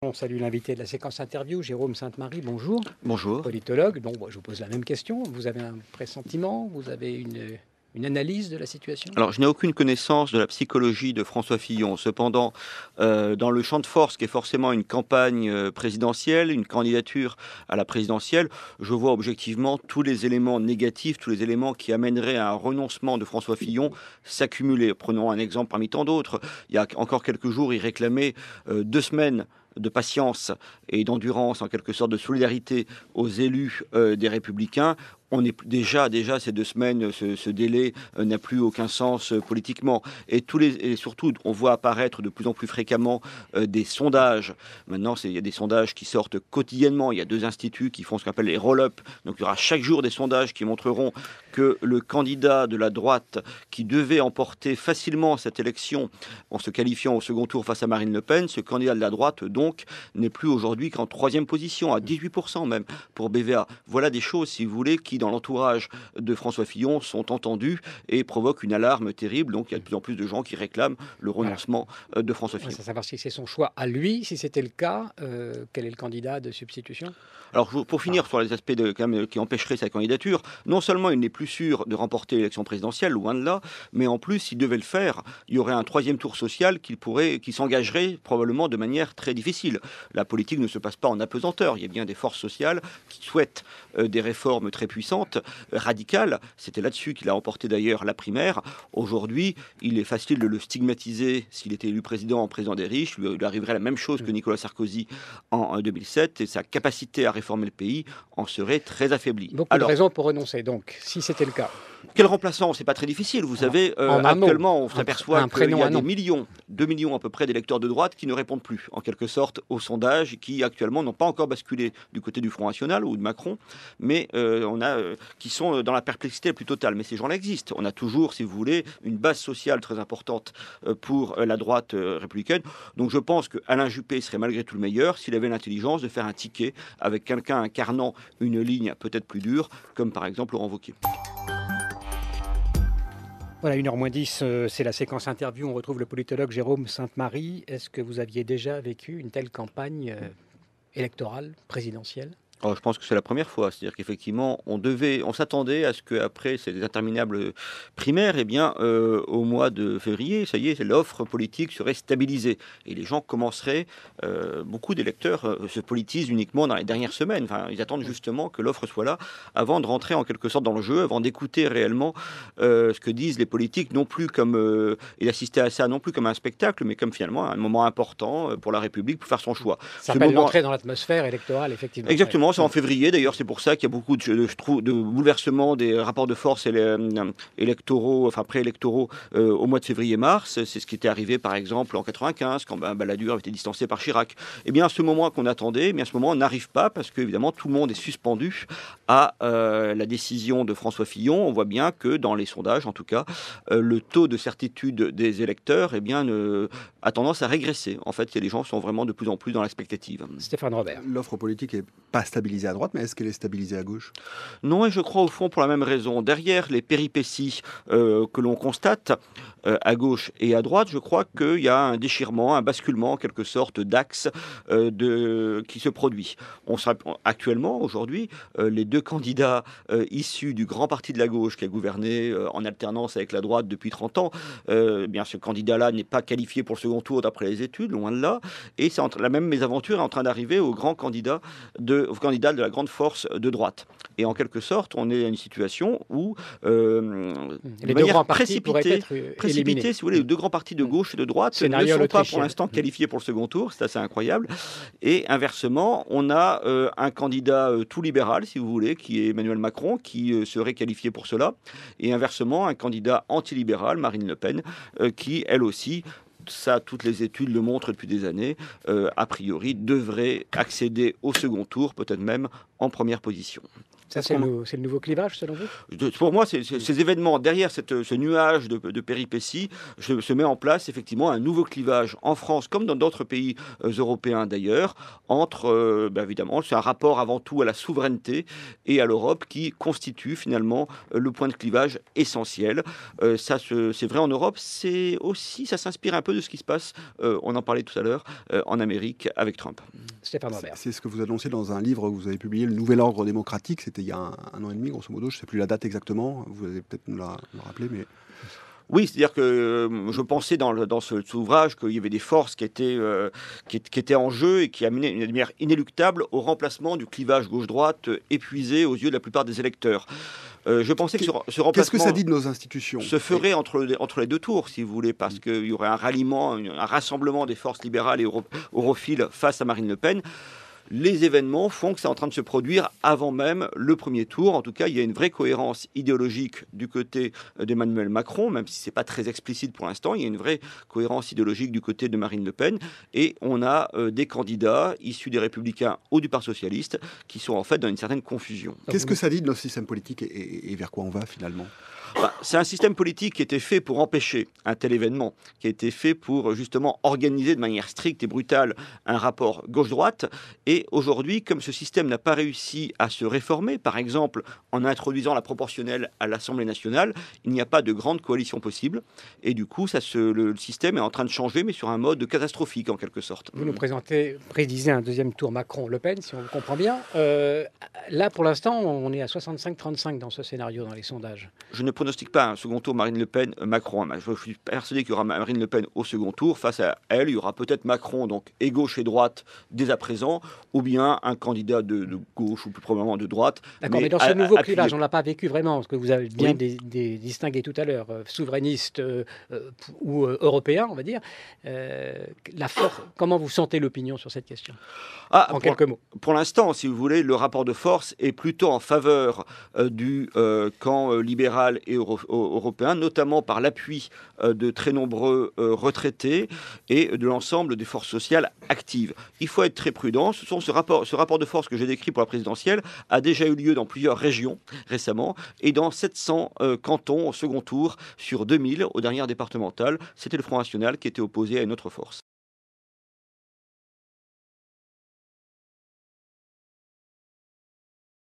On salue l'invité de la séquence interview, Jérôme Sainte-Marie, bonjour. Bonjour. Politologue, donc je vous pose la même question. Vous avez un pressentiment, vous avez une analyse de la situation? Alors, je n'ai aucune connaissance de la psychologie de François Fillon. Cependant, dans le champ de force, qui est forcément une campagne présidentielle, une candidature à la présidentielle, je vois objectivement tous les éléments négatifs, tous les éléments qui amèneraient à un renoncement de François Fillon s'accumuler. Prenons un exemple parmi tant d'autres. Il y a encore quelques jours, il réclamait 2 semaines de patience et d'endurance, en quelque sorte de solidarité aux élus des Républicains. On est déjà ces 2 semaines, ce délai n'a plus aucun sens politiquement. Et surtout, on voit apparaître de plus en plus fréquemment des sondages. Maintenant, il y a des sondages qui sortent quotidiennement. Il y a 2 instituts qui font ce qu'on appelle les roll-up. Donc, il y aura chaque jour des sondages qui montreront que le candidat de la droite, qui devait emporter facilement cette élection en se qualifiant au second tour face à Marine Le Pen, ce candidat de la droite, donc, n'est plus aujourd'hui qu'en 3e position, à 18% même, pour BVA. Voilà des choses, si vous voulez, qui, dans l'entourage de François Fillon, sont entendues et provoquent une alarme terrible. Donc, il y a de plus en plus de gens qui réclament le renoncement de François Fillon. C'est savoir si c'est son choix à lui. Si c'était le cas, quel est le candidat de substitution? Alors, pour finir sur les aspects qui empêcheraient sa candidature, non seulement il n'est plus sûr de remporter l'élection présidentielle, loin de là, mais en plus, s'il devait le faire, il y aurait un 3e tour social qui s'engagerait probablement de manière très difficile. La politique ne se passe pas en apesanteur. Il y a bien des forces sociales qui souhaitent des réformes très puissantes, radicales. C'était là-dessus qu'il a remporté d'ailleurs la primaire. Aujourd'hui, il est facile de le stigmatiser s'il était élu président des riches. Il lui arriverait la même chose que Nicolas Sarkozy en 2007, et sa capacité à réformer le pays en serait très affaiblie. Beaucoup de raisons pour renoncer, donc, si c'était le cas. Quel remplaçant? C'est pas très difficile. Vous savez, actuellement, on s'aperçoit qu'il y a des millions, 2 millions à peu près d'électeurs de droite qui ne répondent plus, en quelque sorte, aux sondages, qui actuellement n'ont pas encore basculé du côté du Front National ou de Macron, mais qui sont dans la perplexité la plus totale. Mais ces gens-là existent. On a toujours, si vous voulez, une base sociale très importante pour la droite républicaine. Donc je pense qu'Alain Juppé serait malgré tout le meilleur s'il avait l'intelligence de faire un ticket avec quelqu'un incarnant une ligne peut-être plus dure, comme par exemple Laurent Wauquiez. Voilà, 1h moins 10, c'est la séquence interview. On retrouve le politologue Jérôme Sainte-Marie. Est-ce que vous aviez déjà vécu une telle campagne électorale, présidentielle? Oh, je pense que c'est la première fois. C'est-à-dire qu'effectivement, on s'attendait à ce qu'après ces interminables primaires, au mois de février, ça y est, l'offre politique serait stabilisée. Et les gens commenceraient, beaucoup d'électeurs se politisent uniquement dans les dernières semaines. Enfin, ils attendent justement que l'offre soit là avant de rentrer en quelque sorte dans le jeu, avant d'écouter réellement ce que disent les politiques, non plus comme, et d'assister à ça, non plus comme un spectacle, mais comme finalement un moment important pour la République, pour faire son choix. Ça s'appelle l'entrée dans l'atmosphère électorale, effectivement. Exactement. C'est en février, d'ailleurs, c'est pour ça qu'il y a beaucoup de bouleversements des rapports de force préélectoraux au mois de février-mars. C'est ce qui était arrivé, par exemple, en 95, quand Balladur avait été distancé par Chirac. Eh bien, ce moment qu'on attendait, ce moment n'arrive pas, parce qu'évidemment, tout le monde est suspendu à la décision de François Fillon. On voit bien que, dans les sondages, en tout cas, le taux de certitude des électeurs a tendance à régresser. En fait, les gens sont vraiment de plus en plus dans l'expectative. Stéphane Robert. L'offre politique n'est pas stabilisée à droite, mais est-ce qu'elle est stabilisée à gauche? Non, et je crois au fond pour la même raison. Derrière les péripéties que l'on constate à gauche et à droite, je crois qu'il y a un déchirement, un basculement en quelque sorte d'axe qui se produit. Actuellement, aujourd'hui, les 2 candidats issus du grand parti de la gauche qui a gouverné en alternance avec la droite depuis 30 ans, ce candidat-là n'est pas qualifié pour le second tour d'après les études, loin de là, et la même mésaventure est en train d'arriver au candidat de la grande force de droite. Et en quelque sorte, on est à une situation où, les 2 grands partis pourraient être éliminés. Si vous voulez, les 2 grands partis de gauche et de droite ne sont pas pour l'instant qualifiés pour le second tour. C'est assez incroyable. Et inversement, on a un candidat tout libéral, si vous voulez, qui est Emmanuel Macron, qui serait qualifié pour cela. Et inversement, un candidat antilibéral, Marine Le Pen, qui, elle aussi, ça, toutes les études le montrent depuis des années, a priori, devrait accéder au second tour, peut-être même en première position. Ça, c'est le nouveau clivage, selon vous? Pour moi, ces événements, derrière ce nuage de péripéties, se met en place effectivement un nouveau clivage en France, comme dans d'autres pays européens d'ailleurs, entre, évidemment, c'est un rapport avant tout à la souveraineté et à l'Europe qui constitue finalement le point de clivage essentiel. C'est vrai en Europe, c'est aussi, ça s'inspire un peu de ce qui se passe, on en parlait tout à l'heure, en Amérique avec Trump. Stéphane Robert. C'est ce que vous annoncez dans un livre que vous avez publié, Le Nouvel Ordre démocratique. C'était il y a un an et demi, grosso modo. Je ne sais plus la date exactement. Vous allez peut-être nous la rappeler, mais... Oui, c'est-à-dire que je pensais dans cet ouvrage qu'il y avait des forces qui étaient en jeu et qui amenaient une manière inéluctable au remplacement du clivage gauche-droite épuisé aux yeux de la plupart des électeurs. Je pensais que ce remplacement... Qu'est-ce que ça dit de nos institutions? Se ferait entre les deux tours, si vous voulez, parce qu'il y aurait un ralliement, un rassemblement des forces libérales et europhiles face à Marine Le Pen. Les événements font que c'est en train de se produire avant même le premier tour. En tout cas, il y a une vraie cohérence idéologique du côté d'Emmanuel Macron, même si ce n'est pas très explicite pour l'instant. Il y a une vraie cohérence idéologique du côté de Marine Le Pen. Et on a des candidats issus des Républicains ou du Parti Socialiste qui sont en fait dans une certaine confusion. Qu'est-ce que ça dit de notre système politique et vers quoi on va finalement? C'est un système politique qui était fait pour empêcher un tel événement, qui a été fait pour justement organiser de manière stricte et brutale un rapport gauche-droite. Et aujourd'hui, comme ce système n'a pas réussi à se réformer, par exemple en introduisant la proportionnelle à l'Assemblée nationale, il n'y a pas de grande coalition possible. Et du coup, le système est en train de changer, mais sur un mode catastrophique en quelque sorte. Vous nous prédisez un deuxième tour Macron-Le Pen, si on vous comprend bien. Là, pour l'instant, on est à 65-35 dans ce scénario, dans les sondages. Je ne pronostique pas un second tour Marine Le Pen-Macron. Je suis persuadé qu'il y aura Marine Le Pen au second tour. Face à elle, il y aura peut-être Macron, donc et gauche et droite dès à présent, ou bien un candidat de gauche ou plus probablement de droite. D'accord, mais dans ce nouveau clivage, on ne l'a pas vécu vraiment, parce que vous avez bien distingué tout à l'heure, souverainiste ou européen, on va dire. Comment vous sentez l'opinion sur cette question? En quelques mots. Pour l'instant, si vous voulez, le rapport de force est plutôt en faveur du camp libéral et européen, notamment par l'appui de très nombreux retraités et de l'ensemble des forces sociales actives. Il faut être très prudent. Ce rapport de force que j'ai décrit pour la présidentielle a déjà eu lieu dans plusieurs régions récemment et dans 700 cantons au second tour sur 2000 aux dernières départementales. C'était le Front National qui était opposé à une autre force.